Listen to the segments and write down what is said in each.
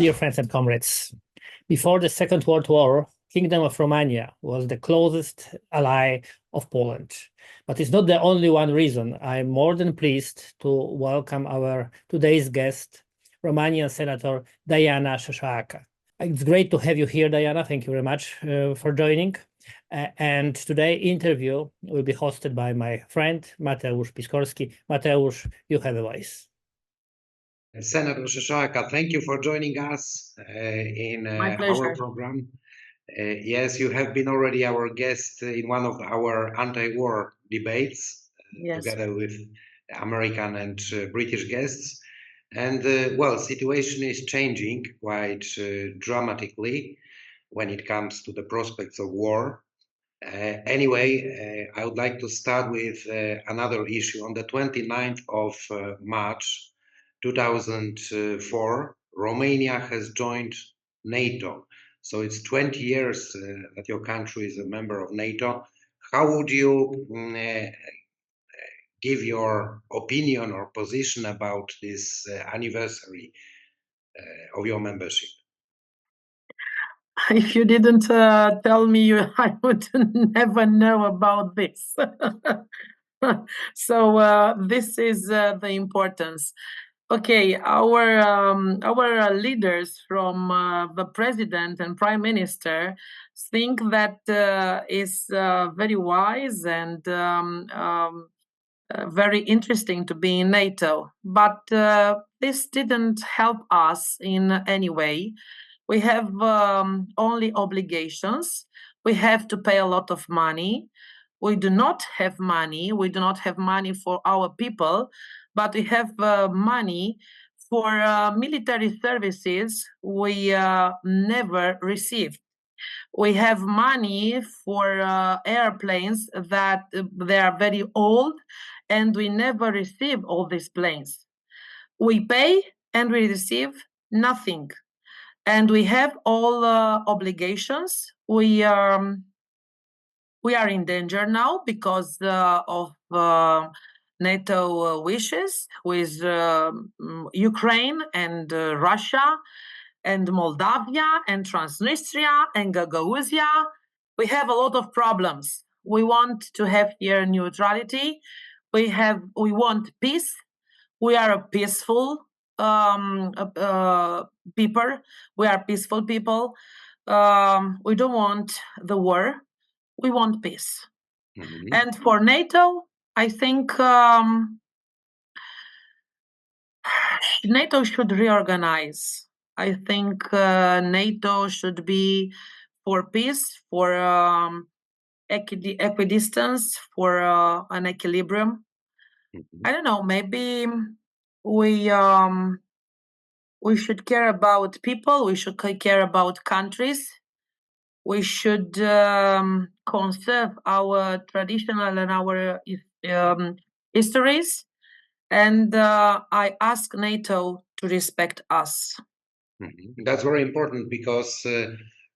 Dear friends and comrades, before the Second World War, Kingdom of Romania was the closest ally of Poland. But it's not the only one reason. I'm more than pleased to welcome our today's guest, Romanian Senator Diana Șoșoacă. It's great to have you here, Diana. Thank you very much for joining. And today's interview will be hosted by my friend, Mateusz Piskorski. Mateusz, you have a voice. Senator Șoșoacă, thank you for joining us in our program. Yes, you have been already our guest in one of our anti-war debates, together with American and British guests. And well, situation is changing quite dramatically when it comes to the prospects of war. Anyway, I would like to start with another issue. On the 29th of March 2004, Romania has joined NATO. So it's 20 years that your country is a member of NATO. How would you give your opinion or position about this anniversary of your membership? If you didn't tell me, I would never know about this. So this is the importance. Okay, our leaders from the president and prime minister think that is very wise and very interesting to be in NATO, but this didn't help us in any way. We have only obligations. We have to pay a lot of money. We do not have money. We do not have money for our people, but we have money for military services we never received. We have money for airplanes that they are very old, and we never receive all these planes. We pay and we receive nothing. And we have all obligations. We are in danger now because of NATO wishes with Ukraine and Russia and Moldavia and Transnistria and Gagauzia. We have a lot of problems. We want to have here neutrality. We want peace. We are a peaceful people. We are peaceful people. We don't want the war. We want peace. Mm-hmm. And for NATO, I think NATO should reorganize. I think NATO should be for peace, for equidistance, for an equilibrium. Mm-hmm. I don't know, maybe we should care about people. We should care about countries. We should conserve our traditional and our histories. And I ask NATO to respect us. Mm-hmm. That's very important because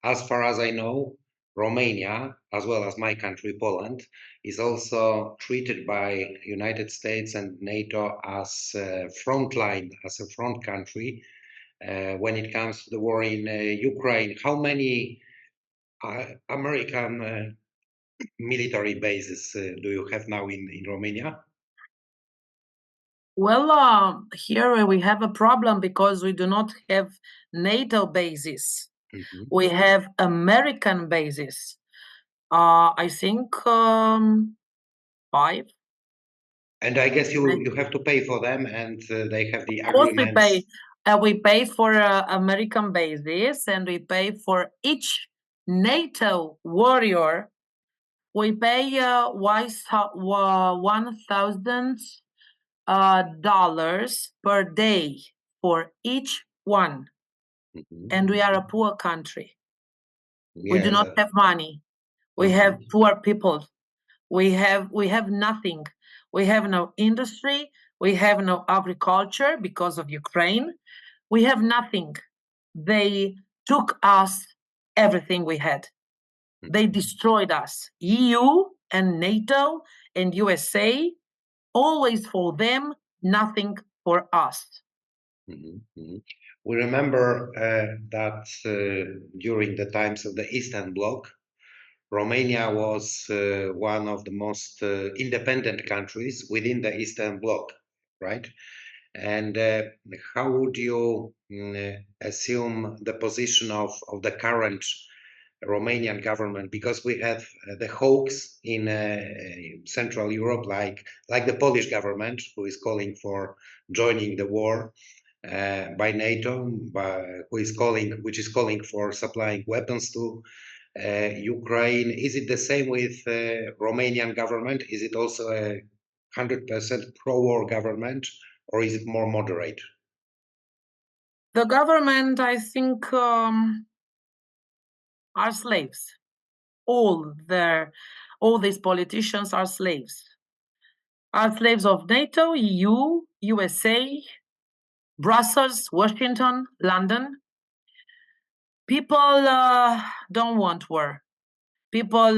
as far as I know, Romania, as well as my country, Poland, is also treated by United States and NATO as a frontline, as a front country when it comes to the war in Ukraine. How many American military bases do you have now in Romania? Well, here we have a problem because we do not have NATO bases. Mm-hmm. We have American bases. I think 5. And I guess you have to pay for them, and they have the agreements. We pay for American bases, and we pay for each NATO warrior. We pay $1,000 per day for each one. Mm-hmm. And we are a poor country. Yes. We do not have money. We have poor people. We have nothing. We have no industry. We have no agriculture because of Ukraine. We have nothing. They took us everything we had. They destroyed us. EU and NATO and USA, always for them, nothing for us. Mm-hmm. We remember that during the times of the Eastern Bloc, Romania was one of the most independent countries within the Eastern Bloc, right? And how would you assume the position of the current Romanian government? Because we have the hoax in Central Europe, like the Polish government, who is calling for joining the war by NATO, which is calling for supplying weapons to Ukraine. Is it the same with Romanian government? Is it also a 100% pro-war government, or is it more moderate? The government, I think, are slaves. All these politicians are slaves. Are slaves of NATO, EU, USA, Brussels, Washington, London. People don't want war. People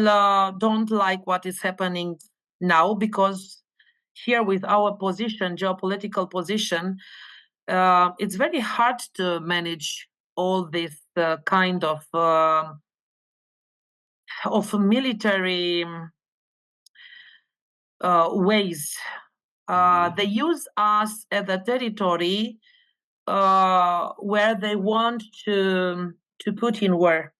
don't like what is happening now, because here with our position, geopolitical position, it's very hard to manage all this kind of military ways. They use us as a territory where they want to put in war,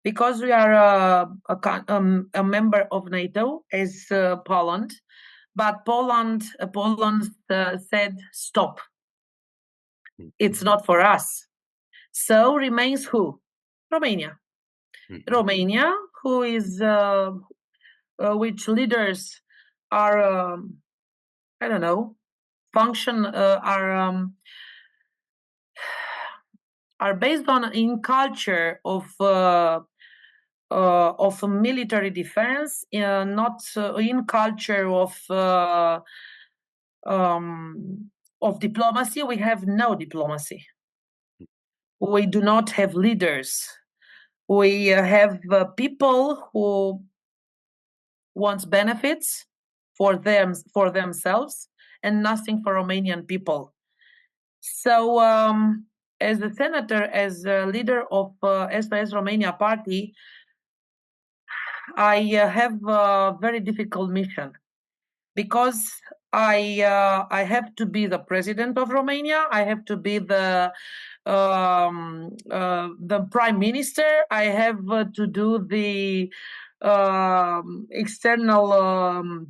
because we are a member of NATO as Poland, but Poland said stop. It's not for us. So remains who? Romania. Romania, who is which leaders are I don't know, function are based on in culture of military defense, not in culture of diplomacy. We have no diplomacy. We do not have leaders. We have people who want benefits for themselves and nothing for Romanian people. So as a senator, as a leader of S.O.S Romania party, I have a very difficult mission, because I have to be the president of Romania. I have to be the prime minister. I have to do the external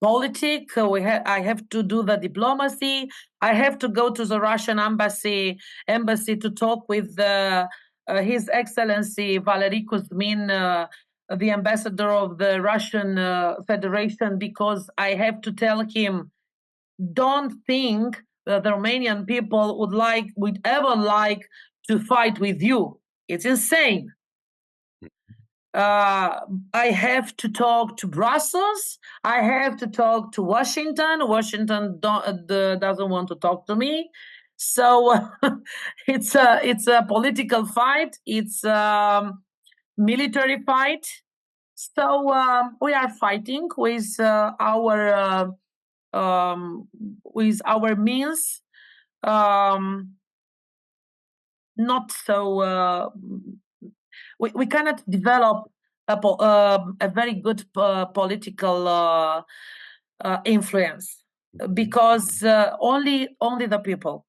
politic. I have to do the diplomacy. I have to go to the Russian embassy to talk with His Excellency Valery Kuzmin, the ambassador of the Russian Federation, because I have to tell him, don't think that the Romanian people would ever like to fight with you. It's insane. I have to talk to Brussels. I have to talk to Washington. Washington doesn't want to talk to me. So it's a political fight. It's a military fight. So we are fighting with our means. Not so. We cannot develop a very good political influence, because only the people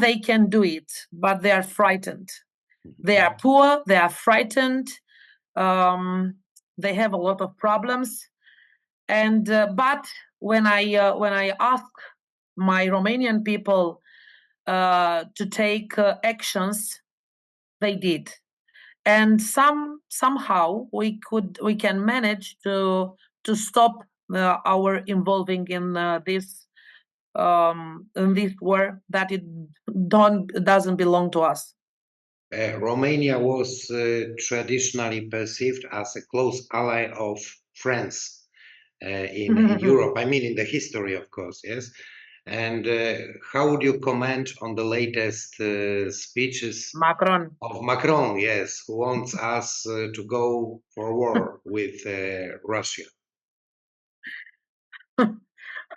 they can do it, but they are frightened. They are poor. They are frightened. They have a lot of problems, and but when I ask my Romanian people to take actions, they did. And somehow we can manage to stop our involving in this war, that it doesn't belong to us. Romania was traditionally perceived as a close ally of France in Europe. I mean, in the history, of course, yes. And how would you comment on the latest speeches of Macron, yes, who wants us to go for war with Russia?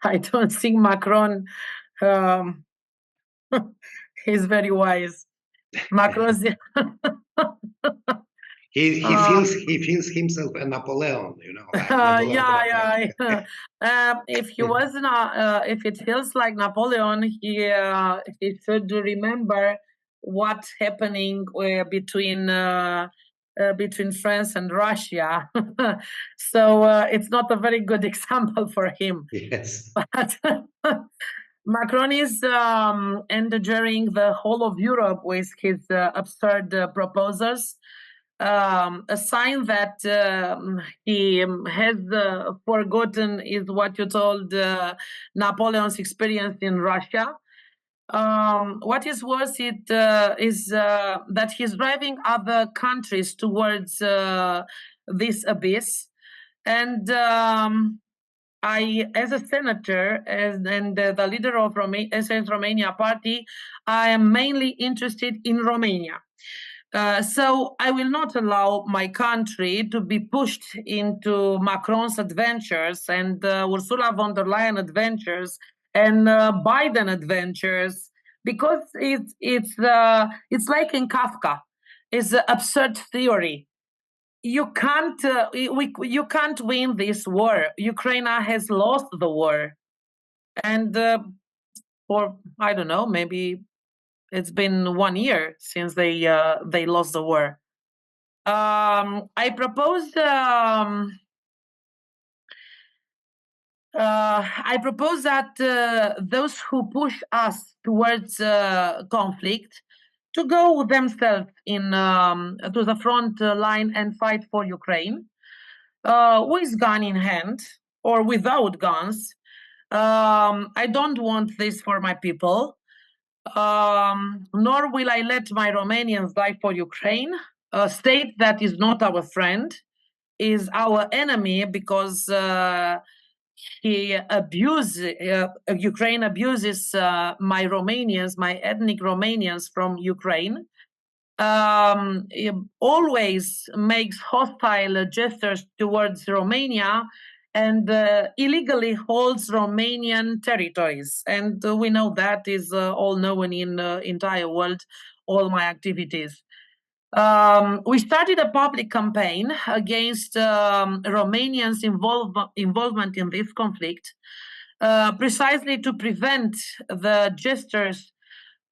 I don't think Macron He's very wise. Macron's he feels himself a Napoleon, you know. Like Napoleon if he wasn't, if it feels like Napoleon, he should remember what's happening between France and Russia. So it's not a very good example for him. Yes. But Macron is endangering the whole of Europe with his absurd proposals. A sign that he has forgotten is what you told Napoleon's experience in Russia. What is worse is that he's driving other countries towards this abyss. And I, as a senator and the leader of S.O.S Romania party, I am mainly interested in Romania. So I will not allow my country to be pushed into Macron's adventures and Ursula von der Leyen adventures and Biden adventures, because it's like in Kafka, it's an absurd theory. You can't you can't win this war. Ukraine has lost the war, and for I don't know, maybe it's been 1 year since they lost the war. I propose that those who push us towards conflict to go themselves in to the front line and fight for Ukraine with gun in hand or without guns. I don't want this for my people. Nor will I let my Romanians die for Ukraine, a state that is not our friend, is our enemy, because Ukraine abuses my Romanians, my ethnic Romanians from Ukraine, always makes hostile gestures towards Romania, and illegally holds Romanian territories. And we know that is all known in the entire world, all my activities. We started a public campaign against Romanians' involvement in this conflict, precisely to prevent the gestures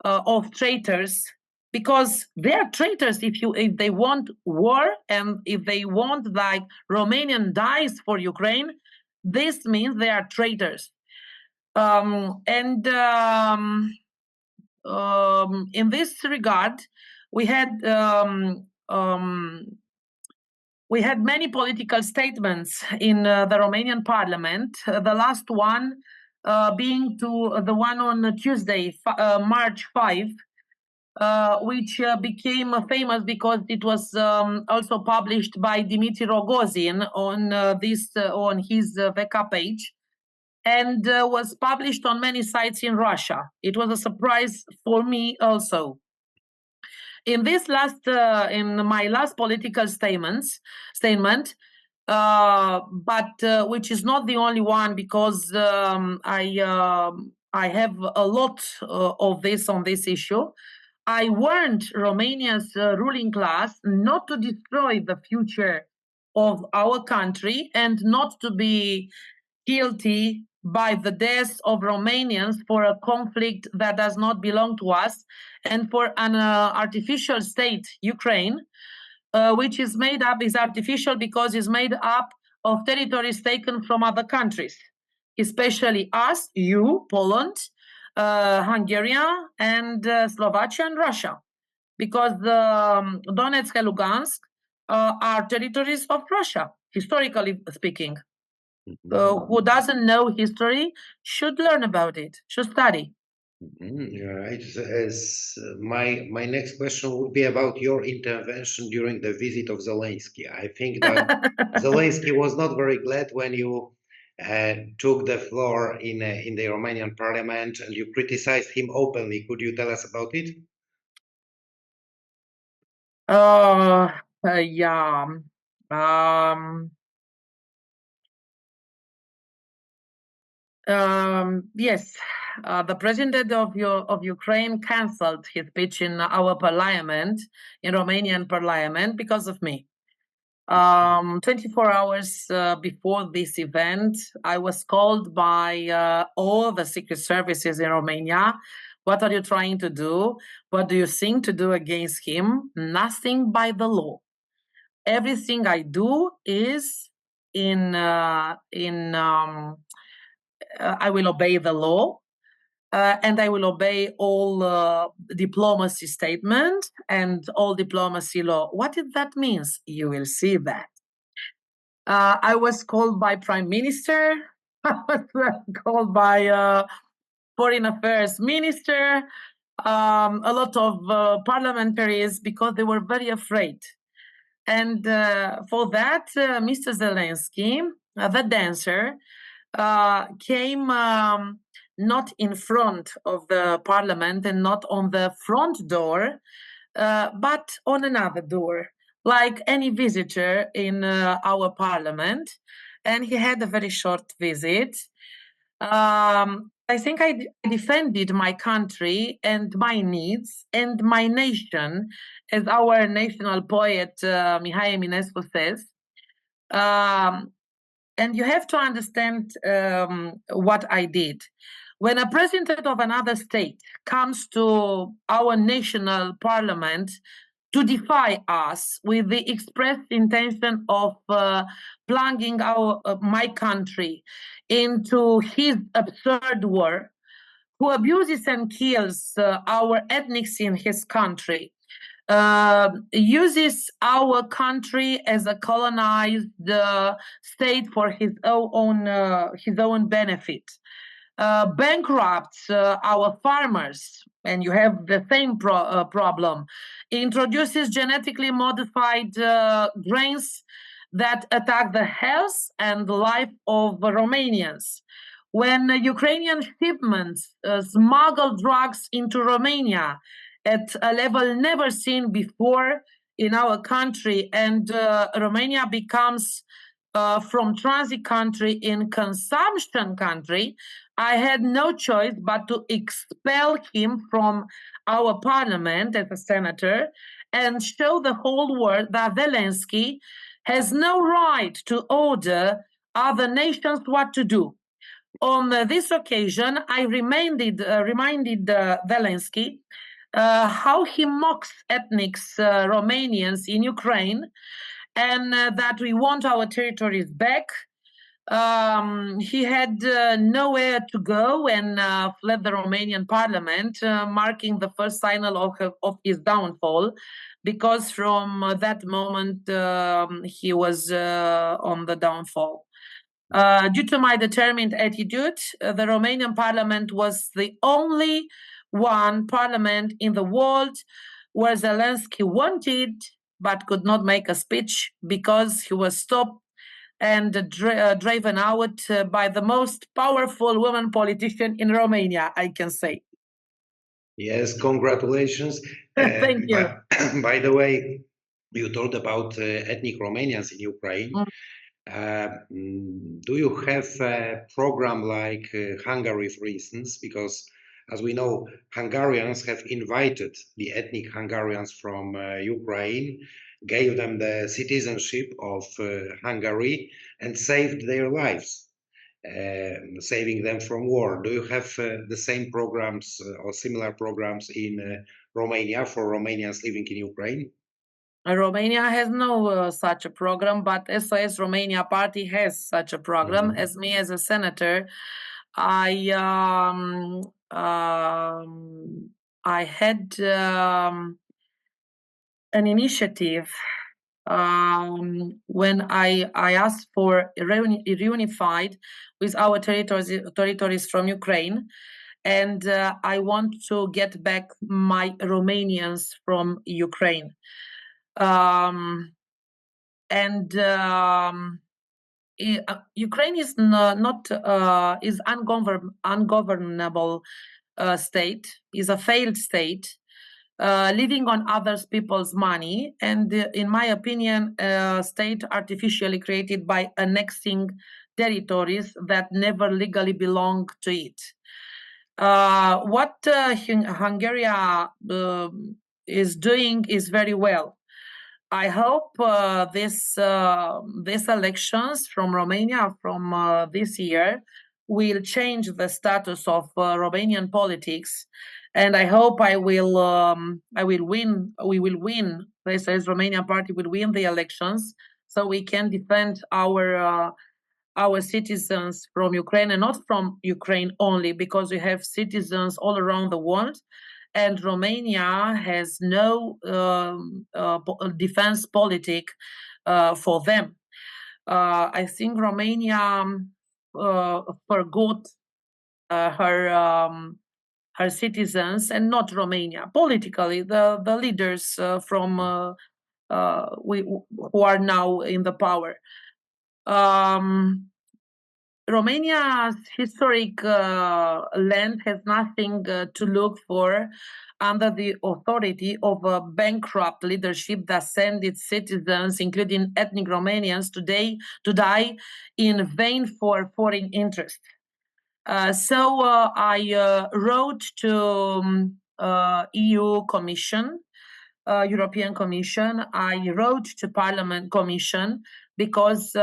of traitors, because they are traitors if they want war, and if they want like Romanian dies for Ukraine, this means they are traitors. In this regard, we had many political statements in the Romanian parliament. The last one being to the one on Tuesday, March 5, which became famous because it was also published by Dimitri Rogozin on on his VK page, and was published on many sites in Russia. It was a surprise for me also. In this in my last political statement, but which is not the only one, because I have a lot of this on this issue. I warned Romania's ruling class not to destroy the future of our country and not to be guilty by the deaths of Romanians for a conflict that does not belong to us, and for an artificial state, Ukraine, which is artificial because it's made up of territories taken from other countries, especially us, you, Poland, Hungary, and Slovakia and Russia, because Donetsk and Lugansk are territories of Russia, historically speaking. Who doesn't know history should learn about it, should study. Right. My next question would be about your intervention during the visit of Zelensky. I think that Zelensky was not very glad when you took the floor in the Romanian parliament and you criticized him openly. Could you tell us about it? Yeah. Yes. the president of Ukraine cancelled his speech in our parliament, in Romanian parliament, because of me. 24 hours before this event, I was called by all the secret services in Romania. What are you trying to do? What do you think to do against him? Nothing by the law. Everything I do is I will obey the law, and I will obey all diplomacy statement and all diplomacy law. What did that mean? You will see that. I was called by Prime Minister. I was called by Foreign Affairs Minister, a lot of parliamentaries, because they were very afraid. And for that, Mr. Zelensky, the dancer, came not in front of the parliament and not on the front door, but on another door, like any visitor in our parliament. And he had a very short visit. I think I defended my country and my needs and my nation, as our national poet Mihai Eminescu says. And you have to understand what I did. When a president of another state comes to our national parliament to defy us with the express intention of plunging my country into his absurd war, who abuses and kills our ethnics in his country, uses our country as a colonized state for his own benefit, bankrupts our farmers, and you have the same problem, introduces genetically modified grains that attack the health and the life of Romanians. When Ukrainian shipments smuggle drugs into Romania at a level never seen before in our country, and Romania becomes from transit country in consumption country, I had no choice but to expel him from our parliament as a senator and show the whole world that Zelensky has no right to order other nations what to do. On this occasion, I reminded Zelensky how he mocks ethnic Romanians in Ukraine, and that we want our territories back. He had nowhere to go and fled the Romanian parliament, marking the first signal of his downfall, because from that moment he was on the downfall. Due to my determined attitude, the Romanian parliament was the only one parliament in the world where Zelensky wanted but could not make a speech, because he was stopped and driven out by the most powerful woman politician in Romania, I can say. Yes, congratulations. Thank you. By the way, you told about ethnic Romanians in Ukraine. Do you have a program like Hungary, for instance? Because, as we know, Hungarians have invited the ethnic Hungarians from Ukraine, gave them the citizenship of Hungary, and saved their lives, saving them from war. Do you have the same programs or similar programs in Romania for Romanians living in Ukraine? Romania has no such a program, but S.O.S. Romania party has such a program. As me, as a senator, I had an initiative when I asked for reunified with our territories from Ukraine, and I want to get back my Romanians from Ukraine. Ukraine is is ungovernable state, is a failed state, living on other people's money, and in my opinion, a state artificially created by annexing territories that never legally belonged to it. What Hungary is doing is very well. I hope these elections from Romania from this year will change the status of Romanian politics, and I hope we will win. The S.O.S Romania party will win the elections, so we can defend our citizens from Ukraine, and not from Ukraine only, because we have citizens all around the world. And Romania has no defense politic for them. I think Romania forgot her citizens, and not Romania politically, the leaders who are now in the power. Romania's historic land has nothing to look for under the authority of a bankrupt leadership that sent its citizens, including ethnic Romanians, to die in vain for foreign interests. So I wrote to EU Commission, European Commission. I wrote to Parliament Commission, because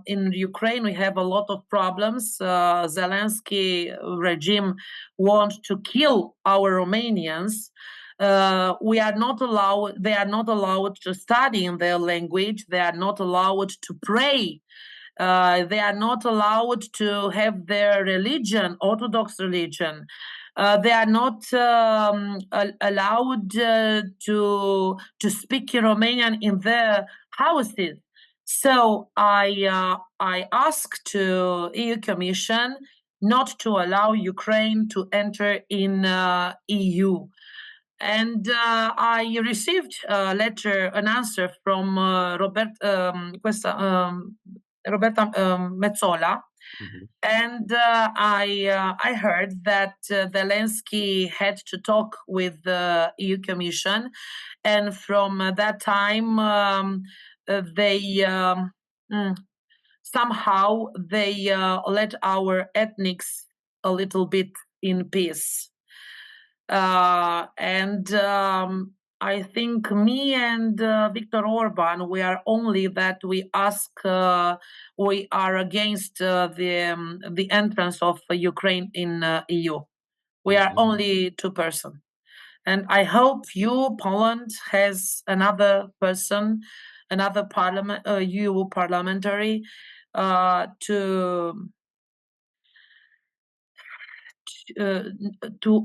in Ukraine we have a lot of problems. Zelensky regime wants to kill our Romanians. They are not allowed to study in their language. They are not allowed to pray. They are not allowed to have their religion, Orthodox religion. They are not allowed to speak Romanian in their houses. So I asked to EU Commission not to allow Ukraine to enter in EU. And I received an answer from Roberta Metsola. Mm-hmm. And I heard that Zelensky had to talk with the EU Commission, and from that time they somehow let our ethnics a little bit in peace. And I think me and Viktor Orban, we are only that we are against the entrance of Ukraine in EU. We are only 2 persons. And I hope Poland, has another person, another parliament, EU parliamentary, to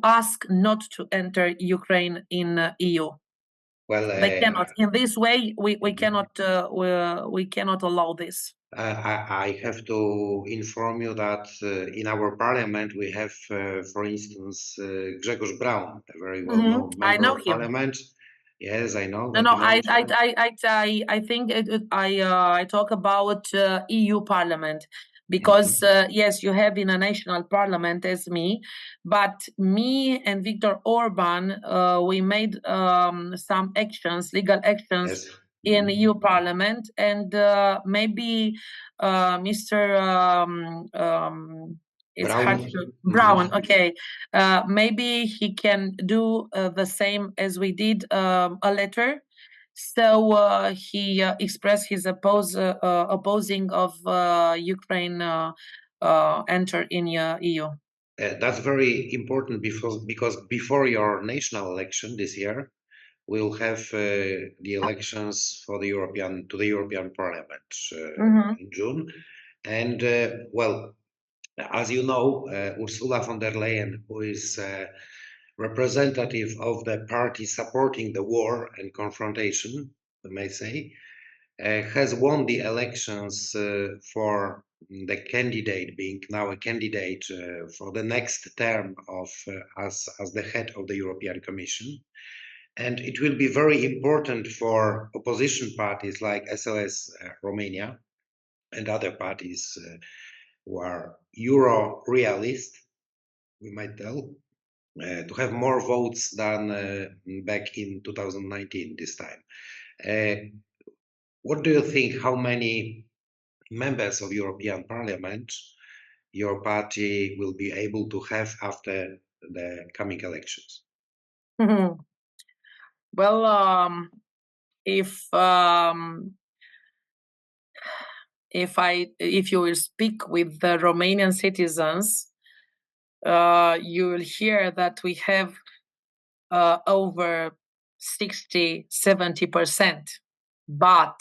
ask not to enter Ukraine in EU. Well, they cannot. In this way, we cannot allow this. I have to inform you that in our parliament we have, for instance, Grzegorz Braun, a very well-known member of parliament. Yes, I know. No, I think I talk about EU Parliament, because yes, you have in a national parliament as me, but me and Viktor Orban, we made some actions, legal actions, in EU Parliament, and maybe Mr. Brown. Okay, maybe he can do the same as we did, a letter. So he expressed his opposing of Ukraine enter in EU. That's very important, because before your national election this year, we'll have the elections for the European Parliament in June, and well, as you know, Ursula von der Leyen, who is representative of the party supporting the war and confrontation, we may say, has won the elections for the candidate, being now a candidate for the next term of as the head of the European Commission. And it will be very important for opposition parties like S.O.S Romania and other parties who are Euro realist, we might tell, to have more votes than back in 2019 this time. What do you think, how many members of European Parliament your party will be able to have after the coming elections? Well, if you will speak with the Romanian citizens, you will hear that we have over 60-70%. But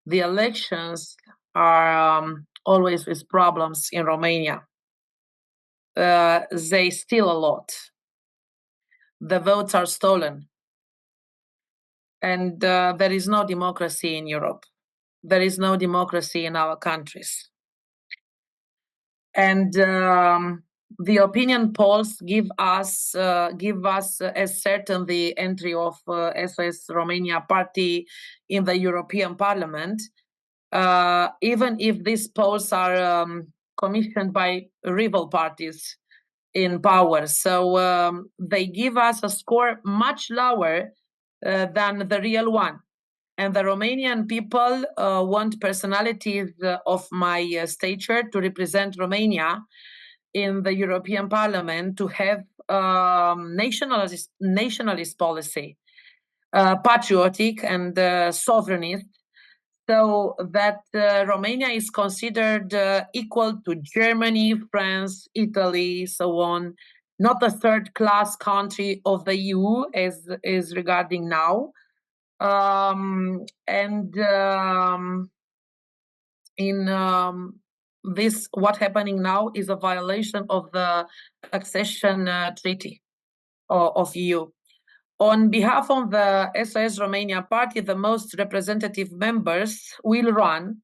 the elections are always with problems in Romania. They steal a lot. The votes are stolen. And there is no democracy in Europe. There is no democracy in our countries. And the opinion polls give us as certain the entry of S.O.S Romania party in the European Parliament, even if these polls are commissioned by rival parties in power. So they give us a score much lower than the real one. And the Romanian people want personalities of my stature to represent Romania in the European Parliament, to have nationalist policy, patriotic and sovereignist, so that Romania is considered equal to Germany, France, Italy, so on, not a third-class country of the EU as is regarding now. This, what happening now is a violation of the accession treaty of EU. On behalf of the S.O.S Romania party, the most representative members will run,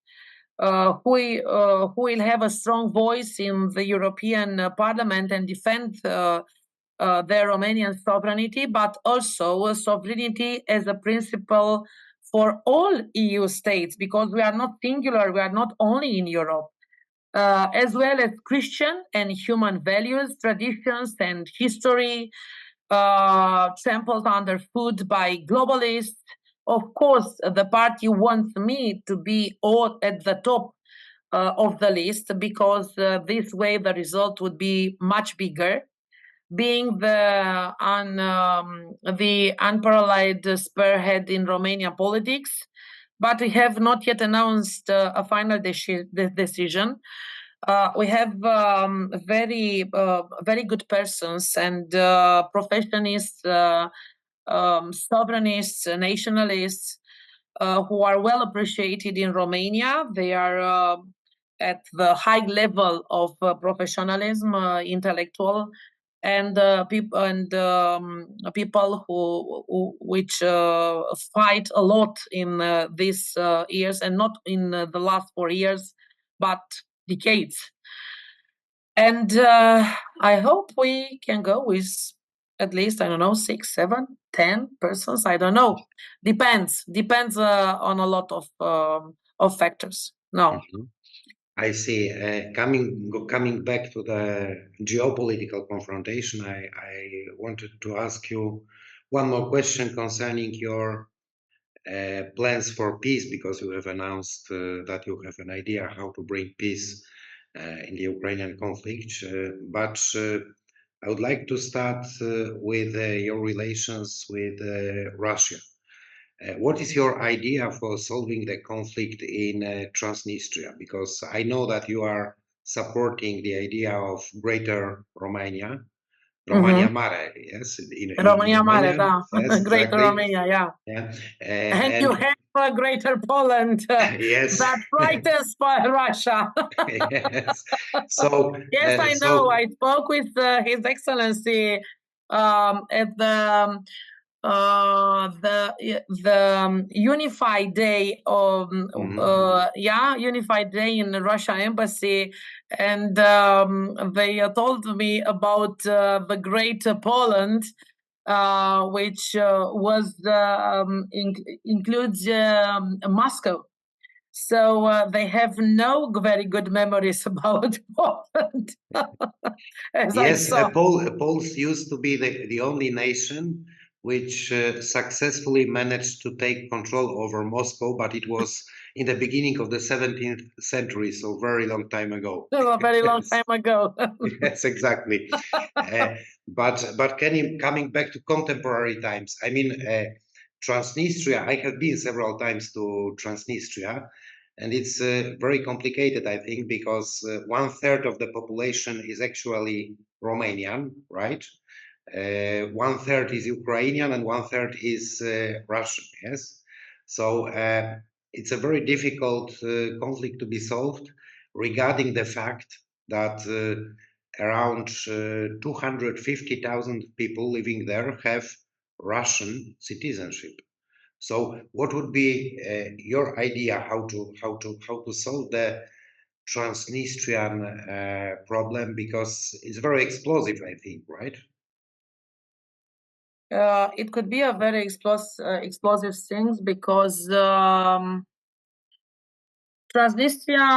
who will have a strong voice in the European Parliament and defend their Romanian sovereignty, but also sovereignty as a principle for all EU states, because we are not singular, we are not only in Europe, as well as Christian and human values, traditions and history, trampled underfoot by globalists. Of course, the party wants me to be at the top of the list, because this way the result would be much bigger, being the unparalleled spearhead in Romania politics. But we have not yet announced a final decision. We have very good persons and professionists, sovereignists, nationalists, who are well appreciated in Romania. They are at the high level of professionalism, intellectual, and people which fight a lot in these years, and not in the last 4 years, but decades. And I hope we can go with at least, I don't know, 6, 7, 10 persons. I don't know. Depends on a lot of factors. No. Mm-hmm. I see. Coming back to the geopolitical confrontation, I wanted to ask you one more question concerning your plans for peace, because you have announced that you have an idea how to bring peace in the Ukrainian conflict. But I would like to start with your relations with Russia. What is your idea for solving the conflict in Transnistria? Because I know that you are supporting the idea of Greater Romania. Romania Mare, yes. Romania Mare, da. Yes, Greater exactly. Romania, yeah. And you have a Greater Poland. Yes. That frightens Russia. Yes. So yes, I know. I spoke with His Excellency at the Unified Day of Unified Day in the Russia Embassy, and they told me about the Great Poland, which includes Moscow. So they have no very good memories about Poland. Yes, Poles used to be the only nation which successfully managed to take control over Moscow, but it was in the beginning of the 17th century, so very long time ago. A very long time ago. Yes, exactly. But coming back to contemporary times, I mean, Transnistria, I have been several times to Transnistria, and it's very complicated, I think, because 1/3 of the population is actually Romanian, right? 1/3 is Ukrainian and 1/3 is Russian, yes? So it's a very difficult conflict to be solved regarding the fact that around 250,000 people living there have Russian citizenship. So what would be your idea how to solve the Transnistrian problem, because it's very explosive, I think, right? It could be a very explosive thing, because Transnistria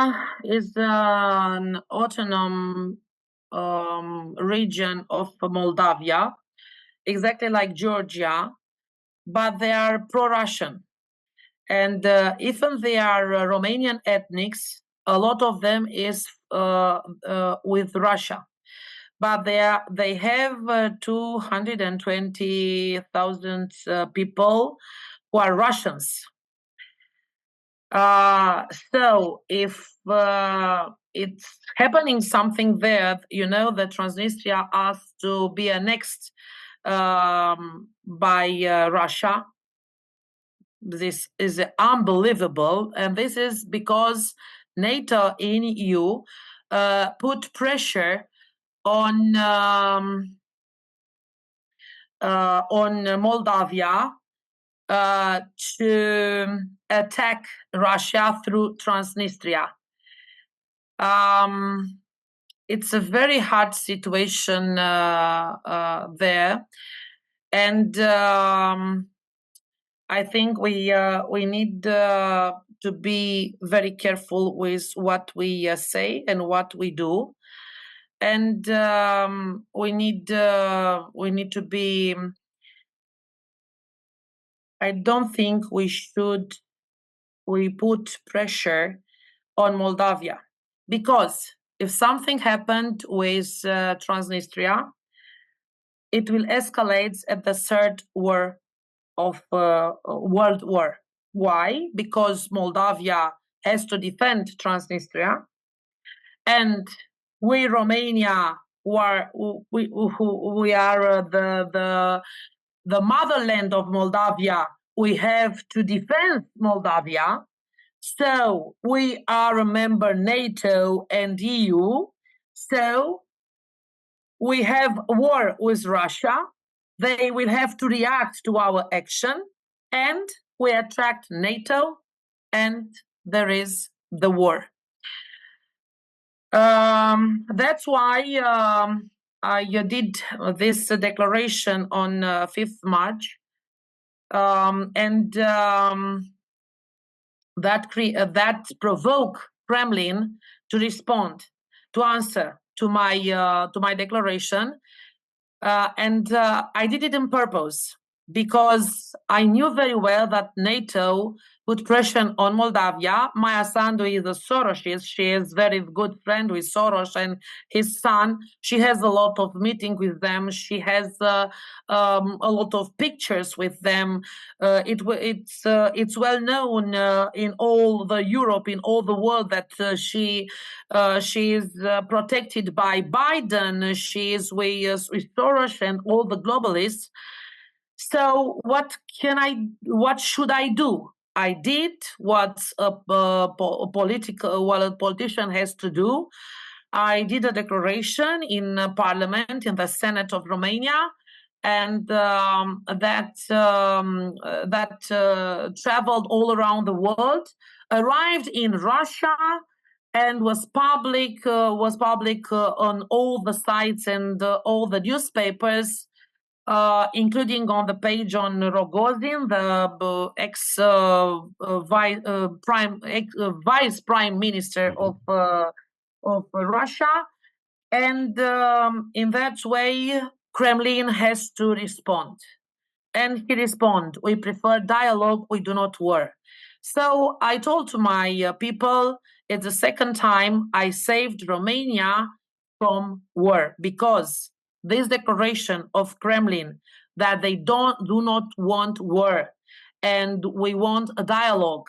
is an autonomous region of Moldavia, exactly like Georgia, but they are pro-Russian. And even they are Romanian ethnics, a lot of them is with Russia. But they have 220,000 people who are Russians. So if it's happening something there, you know, that Transnistria asked to be annexed by Russia. This is unbelievable, and this is because NATO in EU put pressure on Moldavia to attack Russia through Transnistria. It's a very hard situation there, and I think we need to be very careful with what we say and what we do, and we need to be. I don't think we put pressure on Moldavia, because if something happened with Transnistria, it will escalate at the third war of World War. Why? Because Moldavia has to defend Transnistria, and we Romania, we are the motherland of Moldavia, we have to defend Moldavia. So we are a member NATO and EU. So we have war with Russia. They will have to react to our action, and we attract NATO, and there is the war. That's why I did this declaration on 5th March, and that provoked Kremlin to respond, to answer to my declaration, and I did it on purpose, because I knew very well that NATO put pressure on Moldavia. Maya Sandu is a Sorosist. She is very good friend with Soros and his son. She has a lot of meetings with them. She has a lot of pictures with them. It's well known in all the Europe, in all the world, that she is protected by Biden. She is with Soros and all the globalists. So what should I do? I did what a politician has to do. I did a declaration in Parliament, in the Senate of Romania, and that traveled all around the world, arrived in Russia, and was public on all the sites and all the newspapers, including on the page on Rogozin, the vice prime minister of Russia, and in that way, Kremlin has to respond. And he responded, we prefer dialogue, we do not war. So I told to my people, it's the second time I saved Romania from war, because this declaration of Kremlin that they do not want war and we want a dialogue,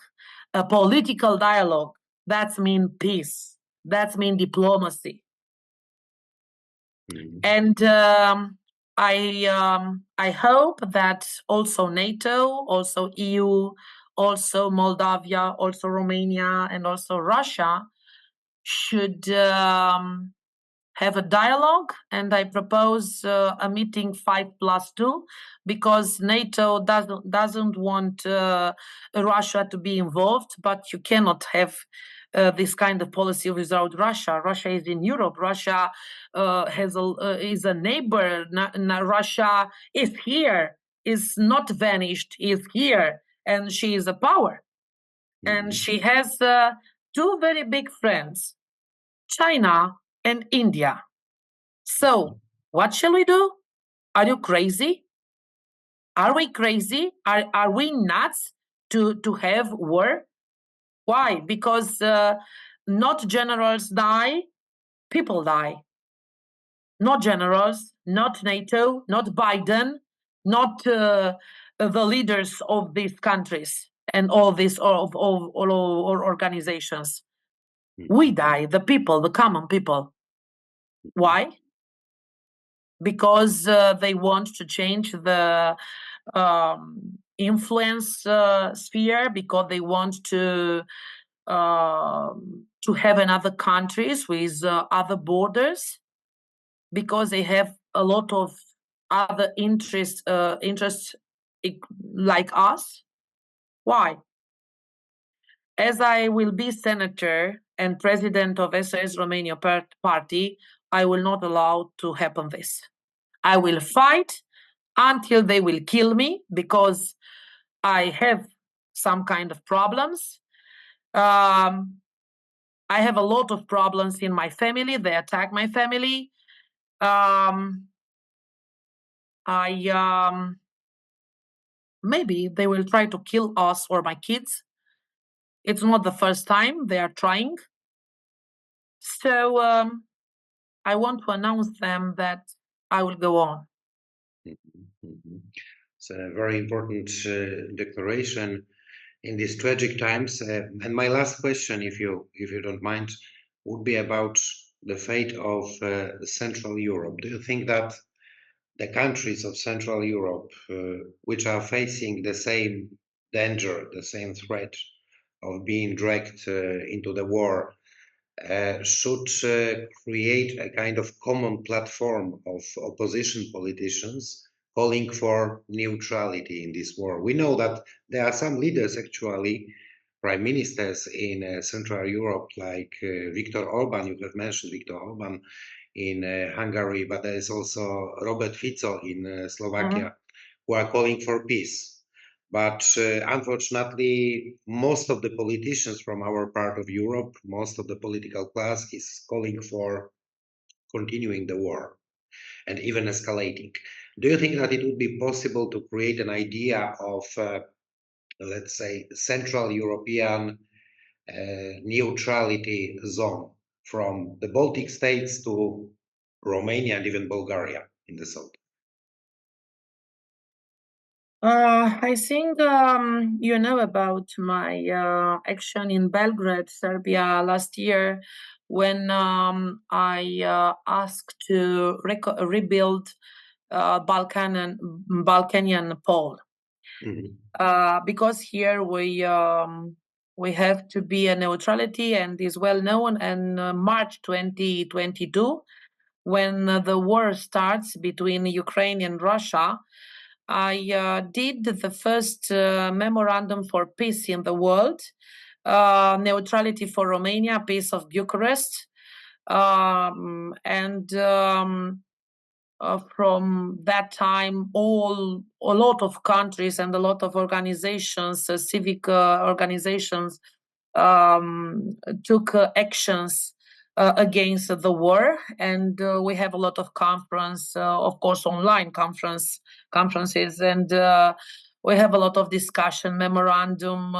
a political dialogue, that's mean peace, that's mean diplomacy. And I hope that also NATO, also EU, also Moldavia, also Romania, and also Russia should have a dialogue. And I propose a meeting 5+2, because NATO doesn't want Russia to be involved, but you cannot have this kind of policy without Russia. Russia is in Europe. Russia is a neighbor. Russia is here, is not vanished, is here, and she is a power. And she has two very big friends, China and India. So what shall we do? Are you crazy? Are we crazy? Are we nuts to have war? Why? Because not generals die, people die. Not generals, not NATO, not Biden, not the leaders of these countries and all these all organizations. We die, the people, the common people. Why? Because they want to change the influence sphere, because they want to have another countries with other borders, because they have a lot of other interests like us. Why? As I will be senator and president of S.O.S Romania party, I will not allow to happen this. I will fight until they will kill me, because I have some kind of problems. I have a lot of problems in my family. They attack my family. Maybe they will try to kill us or my kids. It's not the first time they are trying. So I want to announce them that I will go on. It's a very important declaration in these tragic times. And my last question, if you don't mind, would be about the fate of Central Europe. Do you think that the countries of Central Europe, which are facing the same danger, the same threat of being dragged into the war, should create a kind of common platform of opposition politicians calling for neutrality in this war? We know that there are some leaders, actually, prime ministers in Central Europe, like Viktor Orban. You have mentioned Viktor Orban in Hungary, but there is also Robert Fico in Slovakia, who are calling for peace. But unfortunately, most of the politicians from our part of Europe, most of the political class is calling for continuing the war and even escalating. Do you think that it would be possible to create an idea of, let's say, Central European neutrality zone from the Baltic states to Romania and even Bulgaria in the south? I think you know about my action in Belgrade, Serbia last year, when I asked to rebuild Balkanian pole. Because here we have to be a neutrality, and is well known. And March 2022, when the war starts between Ukraine and Russia, I did the first memorandum for peace in the world, neutrality for Romania, peace of Bucharest, and from that time, a lot of countries and a lot of organizations, civic organizations, took actions against the war, and we have a lot of of course, online conferences, and we have a lot of discussion, memorandum,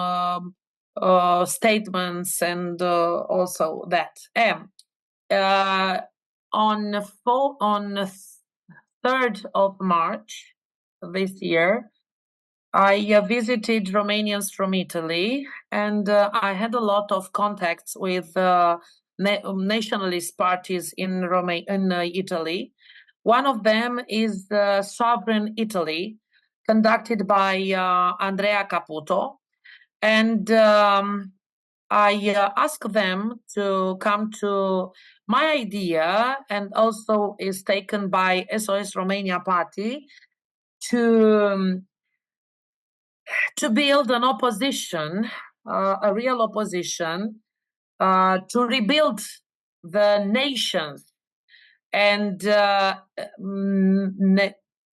statements, and also that. On the 3rd of March this year, I visited Romanians from Italy, and I had a lot of contacts with nationalist parties in Italy. One of them is Sovereign Italy, conducted by Andrzeja Caputo, and I asked them to come to my idea, and also is taken by S.O.S Romania party, to build an opposition, a real opposition, to rebuild the nations and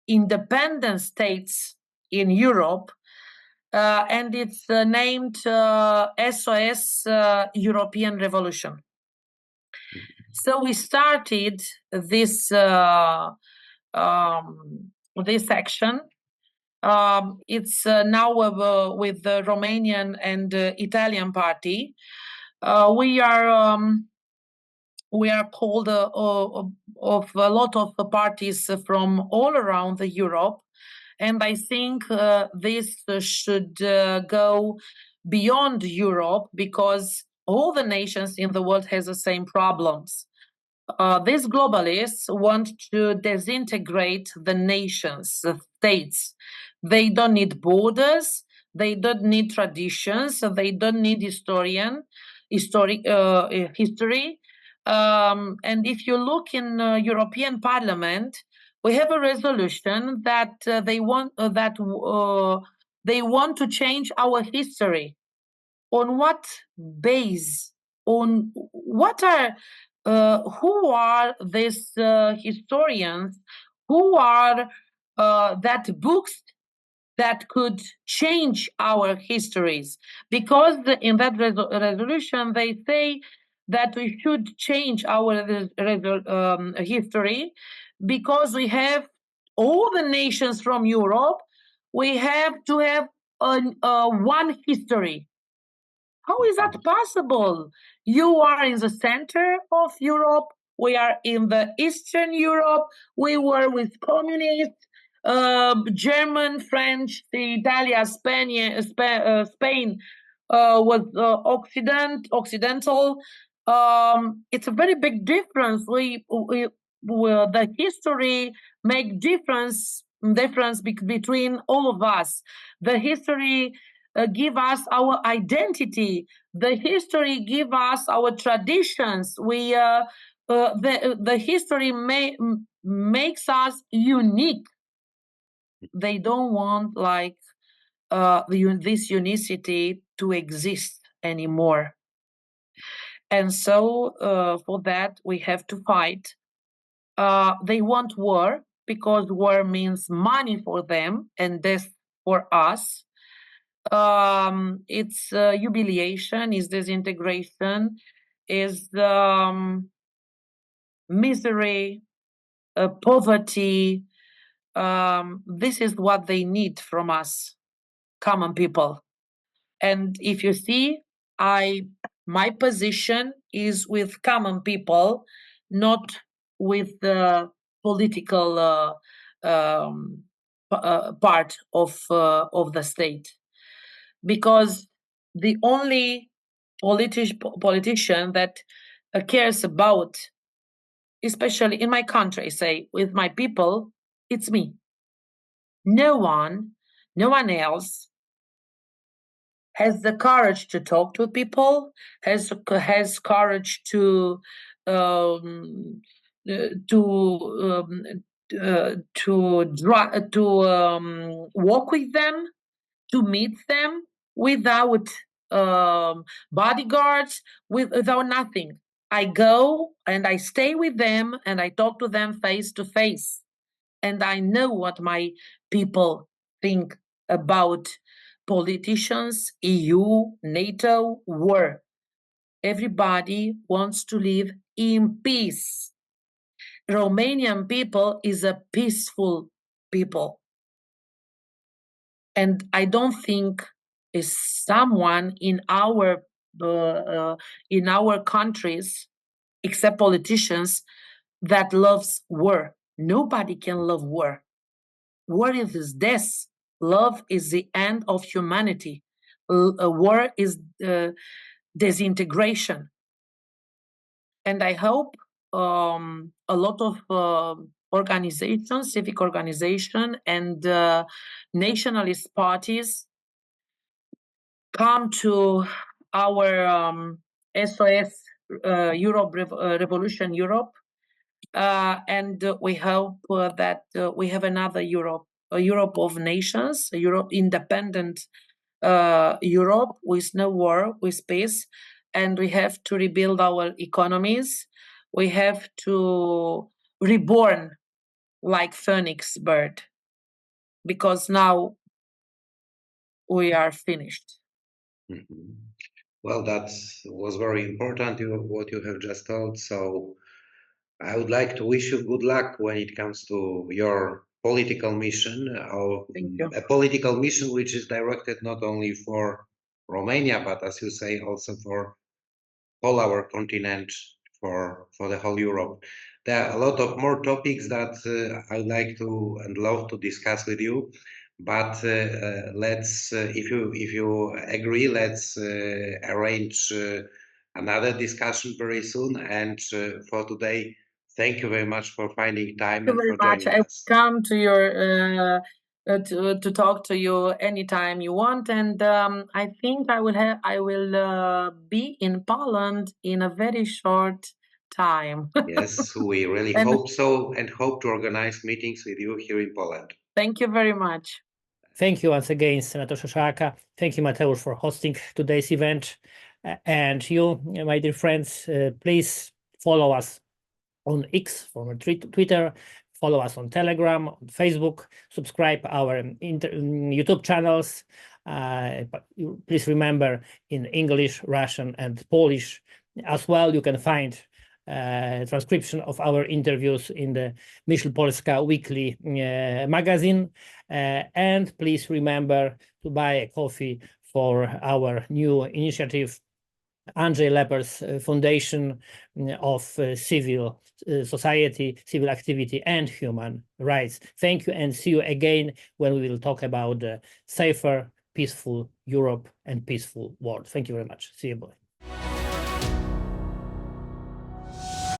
independent states in Europe, and it's named S.O.S European Revolution. So we started this this action. It's now with the Romanian and Italian party. We are called of a lot of parties from all around Europe, and I think this should go beyond Europe, because all the nations in the world has the same problems. These globalists want to disintegrate the nations, the states. They don't need borders, they don't need traditions, they don't need history. And if you look in European Parliament, we have a resolution that they want to change our history. On what base? On what are who are these historians? Who are that books that could change our histories? Because in that resolution they say that we should change our history, because we have all the nations from Europe. We have to have one history. How is that possible? You are in the center of Europe. We are in the Eastern Europe. We were with communists, German, French, Italy, Spain was Occidental. It's a very big difference. The history make difference between all of us. The history give us our identity. The history give us our traditions. The history makes us unique. They don't want this unicity to exist anymore. And so for that we have to fight. They want war, because war means money for them and death for us. It's humiliation, is disintegration, is misery, poverty. This is what they need from us, common people. And if you see, my position is with common people, not with the political part of the state. Because the only politician that cares about, especially in my country, say, with my people, it's me. No one else has the courage to talk to people, has courage to walk with them, to meet them without bodyguards, without nothing. I go and I stay with them and I talk to them face to face. And I know what my people think about politicians, EU, NATO, war. Everybody wants to live in peace. Romanian people is a peaceful people. And I don't think is someone in our countries, except politicians, that loves war. Nobody can love war. War is death. Love is the end of humanity. War is disintegration. And I hope a lot of organizations, civic organization, and nationalist parties come to our S.O.S. Europe Revolution Europe, and we hope that we have another Europe, a Europe of nations, a Europe independent Europe with no war, with peace, and we have to rebuild our economies. We have to reborn like phoenix bird, because now we are finished. Mm-hmm. Well, that was very important, what you have just told. So I would like to wish you good luck when it comes to your political mission, or a political mission which is directed not only for Romania, but as you say, also for all our continent, for the whole Europe. There are a lot of more topics that I would like to and love to discuss with you. But let's, if you agree, let's arrange another discussion very soon. And for today, thank you very much for finding time and for joining us. I come to your to talk to you anytime you want, and I think I will be in Poland in a very short time. Yes, we really hope so, and hope to organize meetings with you here in Poland. Thank you very much. Thank you once again, Senator Șoșoacă. Thank you, Mateusz, for hosting today's event. And you, my dear friends, please follow us on X, former Twitter, follow us on Telegram, on Facebook, subscribe our YouTube channels. Please remember, in English, Russian, and Polish as well, you can find transcription of our interviews in the Myśl Polska weekly magazine. And please remember to buy a coffee for our new initiative, Andrzej Lepper's Foundation of Civil Society, Civil Activity, and Human Rights. Thank you, and see you again when we will talk about the safer, peaceful Europe and peaceful world. Thank you very much. See you, bye.